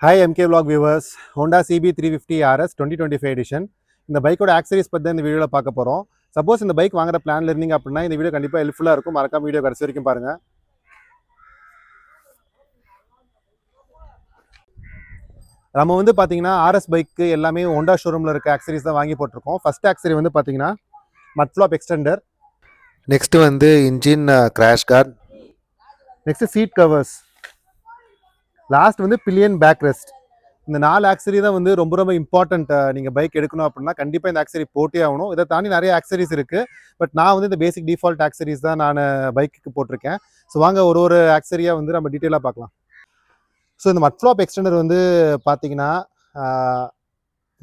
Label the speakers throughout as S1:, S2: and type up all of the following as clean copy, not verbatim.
S1: Hi MK Vlog viewers, Honda CB350 RS 2025 edition. இந்த பைக்கோட ஆக்சரிஸ் பற்றி இந்த வீடியோவில் பார்க்க போகிறோம். சப்போஸ் இந்த பைக் வாங்குற பிளான்ல இருந்தீங்க அப்படின்னா இந்த வீடியோ கண்டிப்பாக ஹெல்ப்ஃபுல்லாக இருக்கும். மறக்காம வீடியோ கடைசி வரைக்கும் பாருங்கள். நம்ம வந்து பார்த்தீங்கன்னா ஆர்எஸ் பைக்கு எல்லாமே ஹோண்டா ஷோரூமில் இருக்க ஆக்சரிஸ் தான் வாங்கி போட்டிருக்கோம். ஃபர்ஸ்ட் ஆக்சரி வந்து பார்த்தீங்கன்னா மட் ஃப்ளாப் எக்ஸ்டெண்டர்,
S2: நெக்ஸ்ட் வந்து engine crash guard,
S1: next seat covers, last வந்து பில்லியன் பேக் ரெஸ்ட். இந்த 4 ஆக்சரி தான் வந்து ரொம்ப ரொம்ப இம்பார்ட்டன்ட். நீங்கள் பைக் எடுக்கணும் அப்படின்னா கண்டிப்பாக இந்த ஆக்சரி போட்டே ஆகணும். இதை தாண்டி நிறைய ஆக்சரிஸ் இருக்குது. பட் நான் வந்து இந்த பேசிக் டிஃபால்ட் ஆக்சரிஸ் தான் நான் பைக்குக்கு போட்டிருக்கேன். ஸோ வாங்க ஒரு ஆக்சரியாக வந்து நம்ம டீட்டெயிலாக பார்க்கலாம். ஸோ இந்த மட் ஃப்ளாப் எக்ஸ்டெண்டர் வந்து பார்த்தீங்கன்னா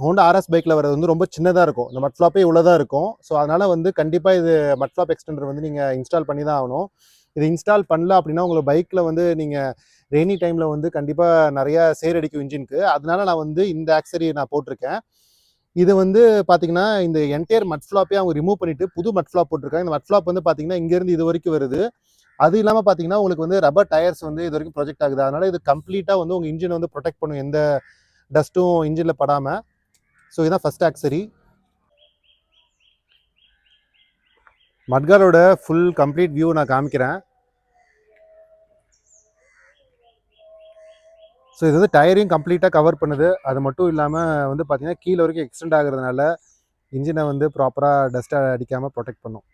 S1: ஹோண்டா ஆர்எஸ் பைக்கில் வர வந்து ரொம்ப சின்னதாக இருக்கும். இந்த மட் ஃப்ளாப்பே இவ்வளோ தான் இருக்கும். ஸோ அதனால் வந்து கண்டிப்பாக இது மட் ஃப்ளாப் எக்ஸ்டெண்டர் வந்து நீங்கள் இன்ஸ்டால் பண்ணி தான் ஆகணும். இது இன்ஸ்டால் பண்ணல அப்படின்னா உங்களுக்கு பைக்கில் வந்து நீங்கள் ரெய்னி டைமில் வந்து கண்டிப்பாக நிறையா சேர் அடிக்கும் இன்ஜினுக்கு. அதனால நான் வந்து இந்த ஆக்சரி நான் போட்டிருக்கேன். இது வந்து பார்த்தீங்கன்னா இந்த என்டையர் மட் ஃப்ளாப்பே அவங்க ரிமூவ் பண்ணிவிட்டு புது மட் ஃப்ளாப் போட்டிருக்காங்க. இந்த மட் ஃப்ளாப் வந்து பார்த்தீங்கன்னா இங்கேருந்து இது வரைக்கும் வருது. அது இல்லாமல் பார்த்தீங்கன்னா உங்களுக்கு வந்து ரப்பர் டயர்ஸ் வந்து இது வரைக்கும் ப்ரொஜெக்ட் ஆகுது. அதனால் இது கம்ப்ளீட்டாக வந்து உங்கள் இன்ஜினை வந்து ப்ரொடெக்ட் பண்ணும், எந்த டஸ்ட்டும் இன்ஜினில் படாமல். ஸோ இதுதான் ஃபஸ்ட் ஆக்சரி. மட்காரோட ஃபுல் கம்ப்ளீட் வியூ நான் காமிக்கிறேன். ஸோ இது வந்து டயரையும் கம்ப்ளீட்டாக கவர் பண்ணுது. அது மட்டும் இல்லாமல் வந்து பார்த்தீங்கன்னா கீழே வரைக்கும் எக்ஸ்டெண்ட் ஆகுறதுனால இன்ஜினை வந்து ப்ராப்பராக டஸ்ட்டை அடிக்காமல் ப்ரொடெக்ட் பண்ணும்.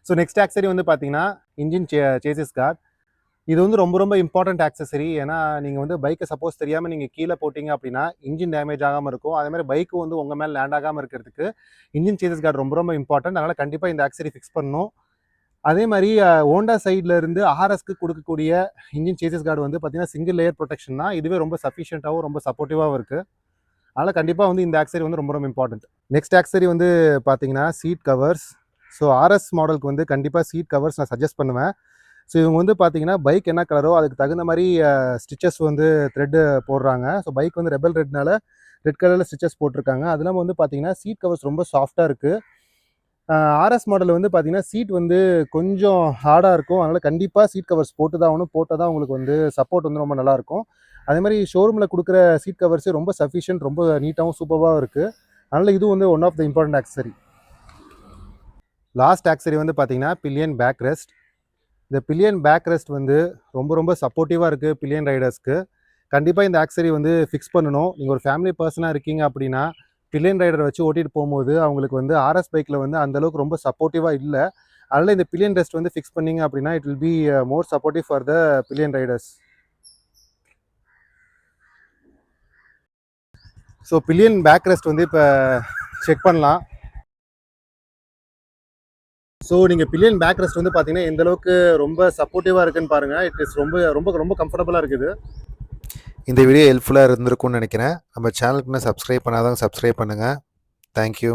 S1: ஸோ நெக்ஸ்ட் ஆக்சரி வந்து பார்த்தீங்கன்னா இன்ஜின் சேசிஸ் கார்ட். இது வந்து ரொம்ப ரொம்ப இம்பார்ட்டன்ட் ஆக்சசரி. ஏன்னா நீங்கள் வந்து பைக்கை சப்போஸ் தெரியாமல் நீங்கள் கீழே போட்டிங்க அப்படின்னா இன்ஜின் டேமேஜ் ஆகாமல் இருக்கும். அதேமாதிரி பைக்கு வந்து உங்கள் மேலே லேண்ட் ஆகாமல் இருக்கிறதுக்கு இன்ஜின் சேசிஸ் கார்டு ரொம்ப ரொம்ப இம்பார்ட்டன்ட். அதனால் கண்டிப்பாக இந்த ஆக்சரி ஃபிக்ஸ் பண்ணணும். அதே மாதிரி ஹோண்டா சைடில் இருந்து ஆர்எஸ்க்கு கொடுக்கக்கூடிய இன்ஜின் சேசிஸ் கார்டு வந்து பார்த்தீங்கன்னா சிங்கிள் லேயர் ப்ரொடெக்ஷன் தான். இதுவே ரொம்ப சஃபிஷியண்ட்டாகவும் ரொம்ப சப்போர்ட்டிவாகவும் இருக்குது. அதனால் கண்டிப்பாக வந்து இந்த ஆக்சரி வந்து ரொம்ப ரொம்ப இம்பார்ட்டன்ட். நெக்ஸ்ட் ஆக்சரி வந்து பார்த்தீங்கன்னா சீட் கவர்ஸ். ஸோ ஆர்எஸ் மாடலுக்கு வந்து கண்டிப்பாக சீட் கவர்ஸ் நான் சஜஸ்ட் பண்ணுவேன். ஸோ இவங்க வந்து பார்த்தீங்கன்னா பைக் என்ன கலரோ அதுக்கு தகுந்த மாதிரி ஸ்டிச்சஸ் வந்து த்ரெட்டு போடுறாங்க. ஸோ பைக் வந்து ரெபல் ரெட்னால ரெட் கலரில் ஸ்டிச்சஸ் போட்டிருக்காங்க. அது இல்லாமல் வந்து பார்த்தீங்கன்னா சீட் கவர்ஸ் ரொம்ப சாஃப்டாக இருக்குது. ஆர்எஸ் மாடலில் வந்து பார்த்தீங்கன்னா சீட் வந்து கொஞ்சம் ஹார்டாக இருக்கும். அதனால் கண்டிப்பாக சீட் கவர்ஸ் போட்டு தான் ஆகணும். போட்டால் தான் உங்களுக்கு வந்து சப்போர்ட் வந்து ரொம்ப நல்லாயிருக்கும். அதே மாதிரி ஷோரூமில் கொடுக்குற சீட் கவர்ஸே ரொம்ப சஃபிஷியன்ட், ரொம்ப நீட்டாகவும் சூப்பராகவும் இருக்குது. அதனால் இது வந்து one of the important accessory. Last accessory வந்து பார்த்தீங்கன்னா பில்லியன் பேக் ரெஸ்ட். இந்த பில்லியன் பேக் ரெஸ்ட் வந்து ரொம்ப ரொம்ப சப்போர்ட்டிவாக இருக்குது பில்லியன் ரைடர்ஸ்க்கு. கண்டிப்பாக இந்த ஆக்சரி வந்து ஃபிக்ஸ் பண்ணணும். நீங்கள் ஒரு ஃபேமிலி பர்சனாக இருக்கீங்க அப்படின்னா பில்லியன் ரைடர் வச்சு ஓட்டிகிட்டு போகும்போது அவங்களுக்கு வந்து ஆர்எஸ் பைக்கில் வந்து அந்தளவுக்கு ரொம்ப சப்போர்ட்டிவாக இல்லை. அதனால் இந்த பில்லியன் ரெஸ்ட் வந்து ஃபிக்ஸ் பண்ணிங்க அப்படின்னா it will be more supportive for the billion riders. So billion back rest வந்து இப்போ செக் பண்ணலாம். ஸோ நீங்கள் பில்லியன் பேக் ரெஸ்ட் வந்து பார்த்தீங்கன்னா எந்தளவுக்கு ரொம்ப சப்போர்ட்டிவாக இருக்குன்னு பாருங்கள். இட் இஸ் ரொம்ப ரொம்ப ரொம்ப கம்ஃபர்டபுளாக இருக்குது.
S2: இந்த வீடியோ ஹெல்ப்ஃபுல்லாக இருந்திருக்கும்னு நினைக்கிறேன். நம்ம சேனலுக்கு இன்னும் சப்ஸ்கிரைப் பண்ணாதான் சப்ஸ்கிரைப் பண்ணுங்கள். தேங்க்யூ.